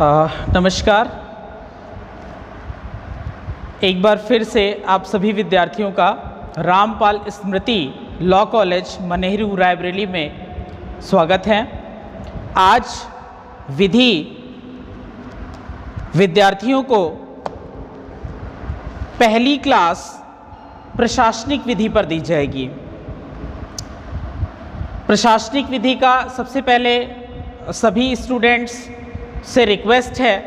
नमस्कार। एक बार फिर से आप सभी विद्यार्थियों का रामपाल स्मृति लॉ कॉलेज मनेहरू रायबरेली में स्वागत है। आज विधि विद्यार्थियों को पहली क्लास प्रशासनिक विधि पर दी जाएगी। प्रशासनिक विधि का सबसे पहले सभी स्टूडेंट्स से रिक्वेस्ट है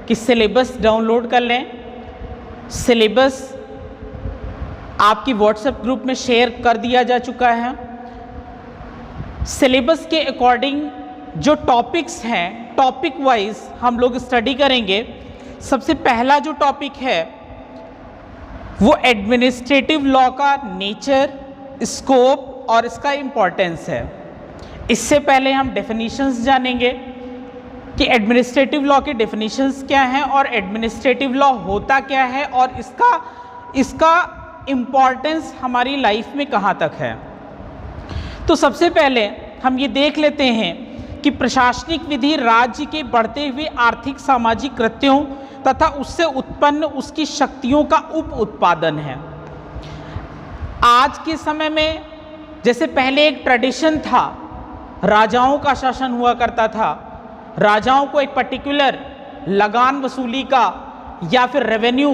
कि सिलेबस डाउनलोड कर लें। सिलेबस आपकी व्हाट्सएप ग्रुप में शेयर कर दिया जा चुका है। सिलेबस के अकॉर्डिंग जो टॉपिक्स हैं, टॉपिक वाइज हम लोग स्टडी करेंगे। सबसे पहला जो टॉपिक है वो एडमिनिस्ट्रेटिव लॉ का नेचर, स्कोप और इसका इम्पोर्टेंस है। इससे पहले हम डेफिनेशंस जानेंगे कि एडमिनिस्ट्रेटिव लॉ के डेफिनेशंस क्या हैं और एडमिनिस्ट्रेटिव लॉ होता क्या है और इसका इम्पोर्टेंस हमारी लाइफ में कहाँ तक है। तो सबसे पहले हम ये देख लेते हैं कि प्रशासनिक विधि राज्य के बढ़ते हुए आर्थिक सामाजिक कृत्यों तथा उससे उत्पन्न उसकी शक्तियों का उप उत्पादन है। आज के समय में जैसे पहले एक ट्रेडिशन था, राजाओं का शासन हुआ करता था। राजाओं को एक पर्टिकुलर लगान वसूली का या फिर रेवेन्यू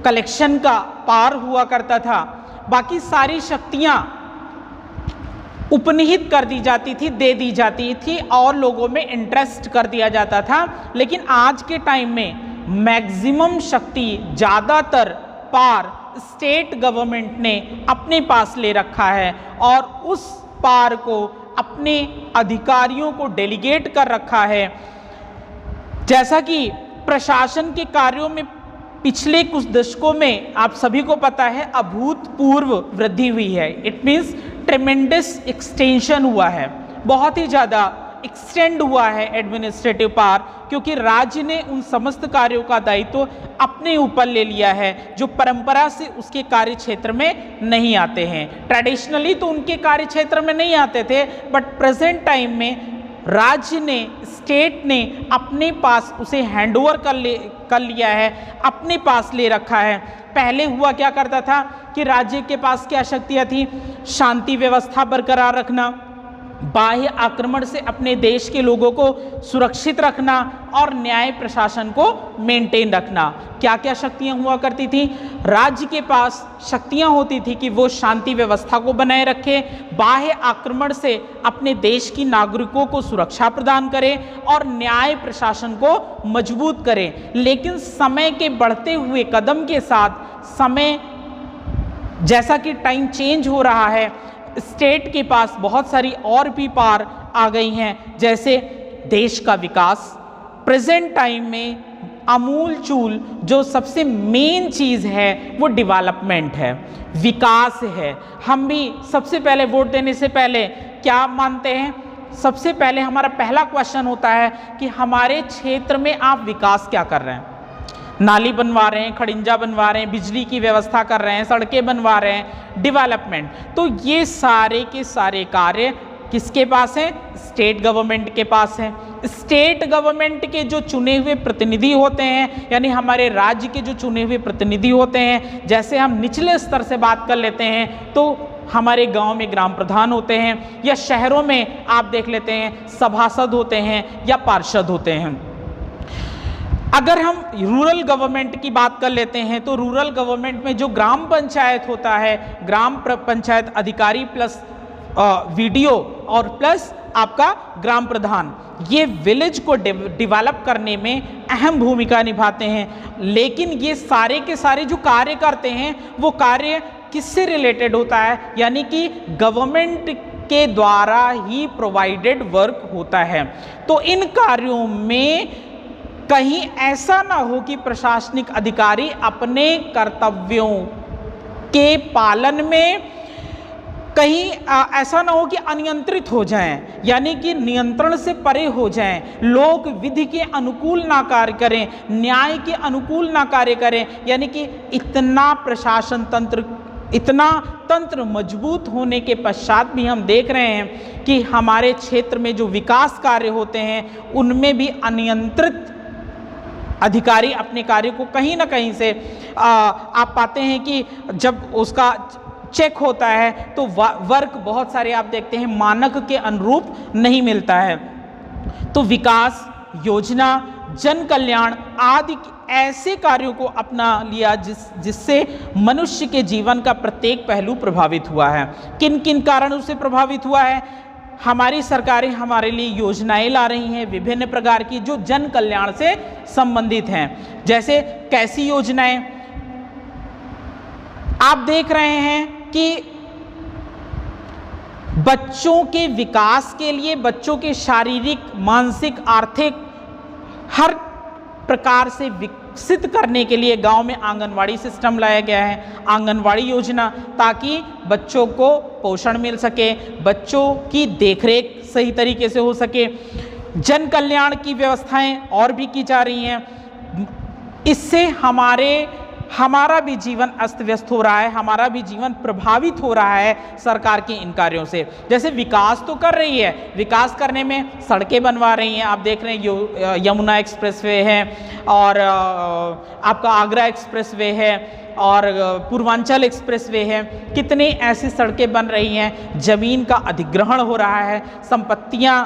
कलेक्शन का पार हुआ करता था। बाकी सारी शक्तियां उपनिहित कर दी जाती थी, दे दी जाती थी और लोगों में इंटरेस्ट कर दिया जाता था। लेकिन आज के टाइम में मैक्सिमम शक्ति, ज़्यादातर पार स्टेट गवर्नमेंट ने अपने पास ले रखा है और उस पार को अपने अधिकारियों को डेलीगेट कर रखा है। जैसा कि प्रशासन के कार्यों में पिछले कुछ दशकों में आप सभी को पता है अभूतपूर्व वृद्धि हुई है। इट मीन्स ट्रेमेंडस एक्सटेंशन हुआ है, बहुत ही ज़्यादा एक्सटेंड हुआ है एडमिनिस्ट्रेटिव पावर, क्योंकि राज्य ने उन समस्त कार्यों का दायित्व अपने ऊपर ले लिया है जो परंपरा से उसके कार्य क्षेत्र में नहीं आते हैं। ट्रेडिशनली तो उनके कार्य क्षेत्र में नहीं आते थे, बट प्रेजेंट टाइम में राज्य ने, स्टेट ने अपने पास उसे हैंडओवर कर लिया है, अपने पास ले रखा है। पहले हुआ क्या करता था कि राज्य के पास क्या शक्तियाँ थी? शांति व्यवस्था बरकरार रखना, बाह्य आक्रमण से अपने देश के लोगों को सुरक्षित रखना और न्याय प्रशासन को मेंटेन रखना। क्या क्या शक्तियां हुआ करती थी? राज्य के पास शक्तियां होती थी कि वो शांति व्यवस्था को बनाए रखे, बाह्य आक्रमण से अपने देश की नागरिकों को सुरक्षा प्रदान करे और न्याय प्रशासन को मजबूत करे। लेकिन समय के बढ़ते हुए कदम के साथ, समय जैसा कि टाइम चेंज हो रहा है, स्टेट के पास बहुत सारी और भी पावर आ गई हैं। जैसे देश का विकास, प्रेजेंट टाइम में अमूल चूल जो सबसे मेन चीज़ है वो डेवलपमेंट है, विकास है। हम भी सबसे पहले वोट देने से पहले क्या मानते हैं? सबसे पहले हमारा पहला क्वेश्चन होता है कि हमारे क्षेत्र में आप विकास क्या कर रहे हैं? नाली बनवा रहे हैं, खड़िंजा बनवा रहे हैं, बिजली की व्यवस्था कर रहे हैं, सड़कें बनवा रहे हैं, डेवलपमेंट। तो ये सारे के सारे कार्य किसके पास हैं? स्टेट गवर्नमेंट के पास हैं। स्टेट गवर्नमेंट के जो चुने हुए प्रतिनिधि होते हैं, यानी हमारे राज्य के जो चुने हुए प्रतिनिधि होते हैं, जैसे हम निचले स्तर से बात कर लेते हैं तो हमारे गांव में ग्राम प्रधान होते हैं, या शहरों में आप देख लेते हैं सभासद होते हैं या पार्षद होते हैं। अगर हम रूरल गवर्नमेंट की बात कर लेते हैं तो रूरल गवर्नमेंट में जो ग्राम पंचायत होता है, ग्राम पंचायत अधिकारी प्लस वीडीओ और प्लस आपका ग्राम प्रधान, ये विलेज को डेवलप करने में अहम भूमिका निभाते हैं। लेकिन ये सारे के सारे जो कार्य करते हैं वो कार्य किससे रिलेटेड होता है? यानी कि गवर्नमेंट के द्वारा ही प्रोवाइडेड वर्क होता है। तो इन कार्यों में कहीं ऐसा ना हो कि प्रशासनिक अधिकारी अपने कर्तव्यों के पालन में कहीं ऐसा ना हो कि अनियंत्रित हो जाएं, यानी कि नियंत्रण से परे हो जाएं, लोग विधि के अनुकूल ना कार्य करें, न्याय के अनुकूल ना कार्य करें। यानी कि इतना प्रशासन तंत्र इतना तंत्र मजबूत होने के पश्चात भी हम देख रहे हैं कि हमारे क्षेत्र में जो विकास कार्य होते हैं उनमें भी अनियंत्रित अधिकारी अपने कार्य को कहीं ना कहीं से आप पाते हैं कि जब उसका चेक होता है तो वर्क बहुत सारे आप देखते हैं मानक के अनुरूप नहीं मिलता है। तो विकास योजना, जन कल्याण आदि ऐसे कार्यों को अपना लिया जिससे मनुष्य के जीवन का प्रत्येक पहलू प्रभावित हुआ है। किन किन कारणों से प्रभावित हुआ है? हमारी सरकारें हमारे लिए योजनाएं ला रही हैं विभिन्न प्रकार की जो जन कल्याण से संबंधित हैं। जैसे कैसी योजनाएं? आप देख रहे हैं कि बच्चों के विकास के लिए, बच्चों के शारीरिक, मानसिक, आर्थिक हर प्रकार से विकसित करने के लिए गांव में आंगनवाड़ी सिस्टम लाया गया है, आंगनवाड़ी योजना, ताकि बच्चों को पोषण मिल सके, बच्चों की देखरेख सही तरीके से हो सके। जन कल्याण की व्यवस्थाएं और भी की जा रही हैं। इससे हमारा भी जीवन अस्त व्यस्त हो रहा है, हमारा भी जीवन प्रभावित हो रहा है सरकार के इन कार्यों से। जैसे विकास तो कर रही है, विकास करने में सड़कें बनवा रही हैं, आप देख रहे हैं यमुना एक्सप्रेसवे है और आपका आगरा एक्सप्रेसवे है और पूर्वांचल एक्सप्रेसवे है। कितने ऐसी सड़कें बन रही हैं, जमीन का अधिग्रहण हो रहा है, संपत्तियां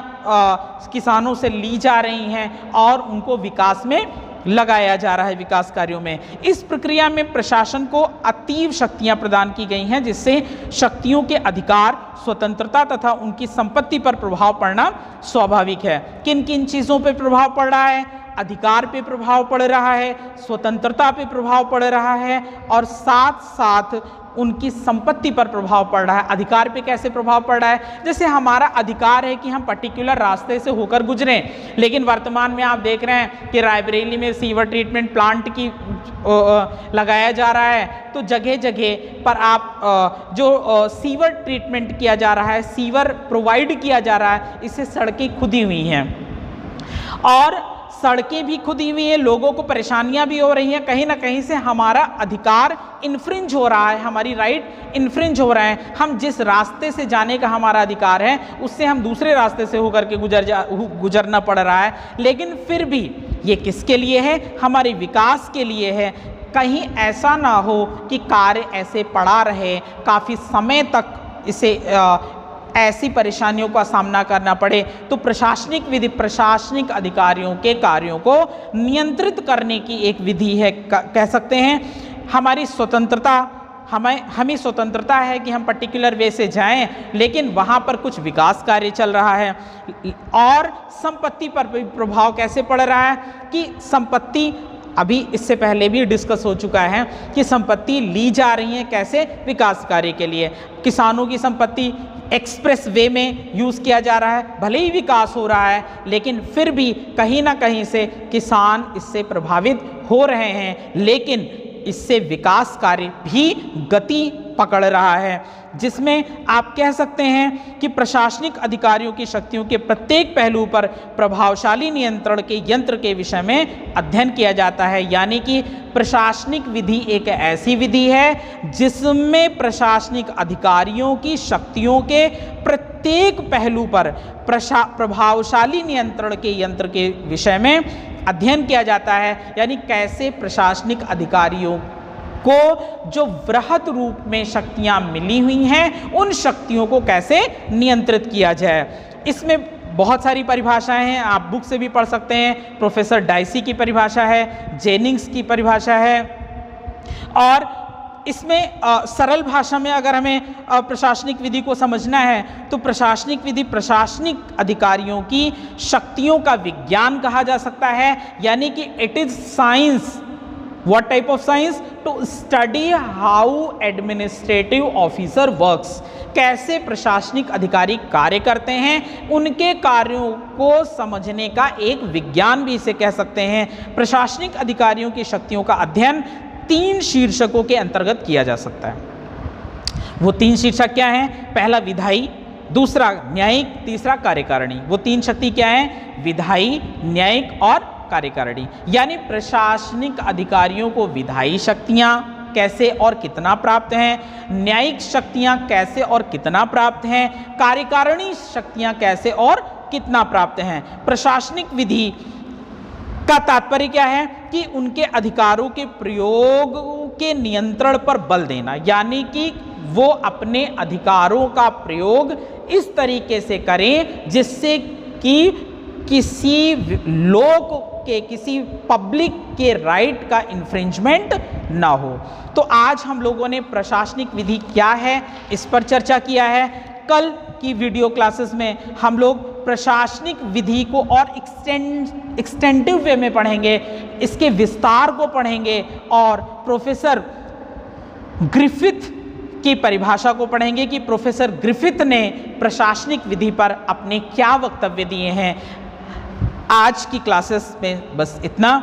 किसानों से ली जा रही हैं और उनको विकास में लगाया जा रहा है, विकास कार्यों में। इस प्रक्रिया में प्रशासन को अतीव शक्तियां प्रदान की गई हैं, जिससे शक्तियों के अधिकार, स्वतंत्रता तथा उनकी संपत्ति पर प्रभाव पड़ना स्वाभाविक है। किन किन चीज़ों पर प्रभाव पड़ रहा है? अधिकार पे प्रभाव पड़ रहा है, स्वतंत्रता पे प्रभाव पड़ रहा है और साथ साथ उनकी संपत्ति पर प्रभाव पड़ रहा है। अधिकार पे कैसे प्रभाव पड़ रहा है? जैसे हमारा अधिकार है कि हम पर्टिकुलर रास्ते से होकर गुजरें, लेकिन वर्तमान में आप देख रहे हैं कि रायबरेली में सीवर ट्रीटमेंट प्लांट की लगाया जा रहा है, तो जगह जगह पर आप जो सीवर ट्रीटमेंट किया जा रहा है, सीवर प्रोवाइड किया जा रहा है, इससे सड़कें खुदी हुई हैं और सड़कें भी खुदी हुई हैं, लोगों को परेशानियां भी हो रही हैं। कहीं ना कहीं से हमारा अधिकार इन्फ्रिंज हो रहा है, हमारी राइट इन्फ्रिंज हो रहा है। हम जिस रास्ते से जाने का हमारा अधिकार है उससे हम दूसरे रास्ते से होकर के गुजरना पड़ रहा है। लेकिन फिर भी ये किसके लिए है? हमारे विकास के लिए है। कहीं ऐसा ना हो कि कार्य ऐसे पड़ा रहे, काफ़ी समय तक इसे ऐसी परेशानियों का सामना करना पड़े। तो प्रशासनिक विधि प्रशासनिक अधिकारियों के कार्यों को नियंत्रित करने की एक विधि है, कह सकते हैं। हमारी स्वतंत्रता, हमें स्वतंत्रता है कि हम पर्टिकुलर वे से जाएं, लेकिन वहाँ पर कुछ विकास कार्य चल रहा है। और संपत्ति पर भी प्रभाव कैसे पड़ रहा है कि संपत्ति, अभी इससे पहले भी डिस्कस हो चुका है कि संपत्ति ली जा रही है कैसे? विकास कार्य के लिए। किसानों की संपत्ति एक्सप्रेस वे में यूज़ किया जा रहा है, भले ही विकास हो रहा है, लेकिन फिर भी कहीं ना कहीं से किसान इससे प्रभावित हो रहे हैं, लेकिन इससे विकास कार्य भी गति पकड़ रहा है, जिसमें आप कह सकते हैं कि प्रशासनिक अधिकारियों की शक्तियों के प्रत्येक पहलू पर प्रभावशाली नियंत्रण के यंत्र के विषय में अध्ययन किया जाता है। यानी कि प्रशासनिक विधि एक ऐसी विधि है जिसमें प्रशासनिक अधिकारियों की शक्तियों के प्रत्येक पहलू पर प्रभावशाली नियंत्रण के यंत्र के विषय में अध्ययन किया जाता है। यानी कैसे प्रशासनिक अधिकारियों को जो वृहत रूप में शक्तियां मिली हुई हैं, उन शक्तियों को कैसे नियंत्रित किया जाए। इसमें बहुत सारी परिभाषाएं हैं, आप बुक से भी पढ़ सकते हैं। प्रोफेसर डाइसी की परिभाषा है, जेनिंग्स की परिभाषा है और इसमें सरल भाषा में अगर हमें प्रशासनिक विधि को समझना है तो प्रशासनिक विधि प्रशासनिक अधिकारियों की शक्तियों का विज्ञान कहा जा सकता है। यानी कि it is science. What type of science? To study how administrative officer works. कैसे प्रशासनिक अधिकारी कार्य करते हैं, उनके कार्यों को समझने का एक विज्ञान भी इसे कह सकते हैं। प्रशासनिक अधिकारियों की शक्तियों का अध्ययन 3 शीर्षकों के अंतर्गत किया जा सकता है। वो 3 शीर्षक क्या हैं? पहला विधायी, दूसरा न्यायिक, तीसरा कार्यकारिणी। वो 3 शक्ति क्या हैं? विधायी, न्यायिक और कार्यकारिणी। यानी प्रशासनिक अधिकारियों को विधायी शक्तियां कैसे और कितना प्राप्त हैं, न्यायिक शक्तियां कैसे और कितना प्राप्त हैं, कार्यकारिणी शक्तियां कैसे और कितना प्राप्त हैं। प्रशासनिक विधि का तात्पर्य क्या है कि उनके अधिकारों के प्रयोग के नियंत्रण पर बल देना, यानी कि वो अपने अधिकारों का प्रयोग इस तरीके से करें जिससे कि किसी लोग के, किसी पब्लिक के राइट का इन्फ्रिंजमेंट ना हो। तो आज हम लोगों ने प्रशासनिक विधि क्या है इस पर चर्चा किया है। कल की वीडियो क्लासेस में हम लोग प्रशासनिक विधि को और एक्सटेंटिव वे में पढ़ेंगे, इसके विस्तार को पढ़ेंगे और प्रोफेसर ग्रिफिथ की परिभाषा को पढ़ेंगे कि प्रोफेसर ग्रिफिथ ने प्रशासनिक विधि पर अपने क्या वक्तव्य दिए हैं। आज की क्लासेस में बस इतना।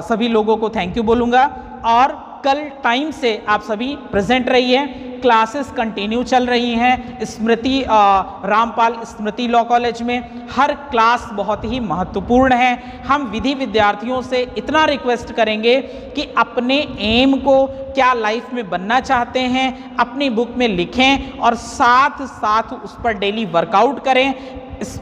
सभी लोगों को थैंक यू बोलूँगा और कल टाइम से आप सभी प्रेजेंट रहिए। क्लासेस कंटिन्यू चल रही हैं स्मृति रामपाल स्मृति लॉ कॉलेज में। हर क्लास बहुत ही महत्वपूर्ण है। हम विधि विद्यार्थियों से इतना रिक्वेस्ट करेंगे कि अपने एम को क्या लाइफ में बनना चाहते हैं अपनी बुक में लिखें और साथ साथ उस पर डेली वर्कआउट करें।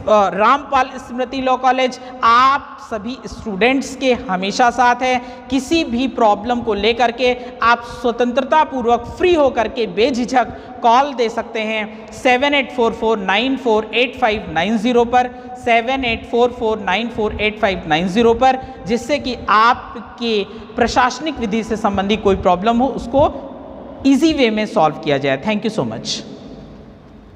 रामपाल स्मृति लॉ कॉलेज आप सभी स्टूडेंट्स के हमेशा साथ है। किसी भी प्रॉब्लम को लेकर के आप स्वतंत्रता पूर्वक फ्री होकर के बेझिझक कॉल दे सकते हैं 7844948590 पर, 7844948590 पर, जिससे कि आपके प्रशासनिक विधि से संबंधी कोई प्रॉब्लम हो उसको इजी वे में सॉल्व किया जाए। Thank you so much.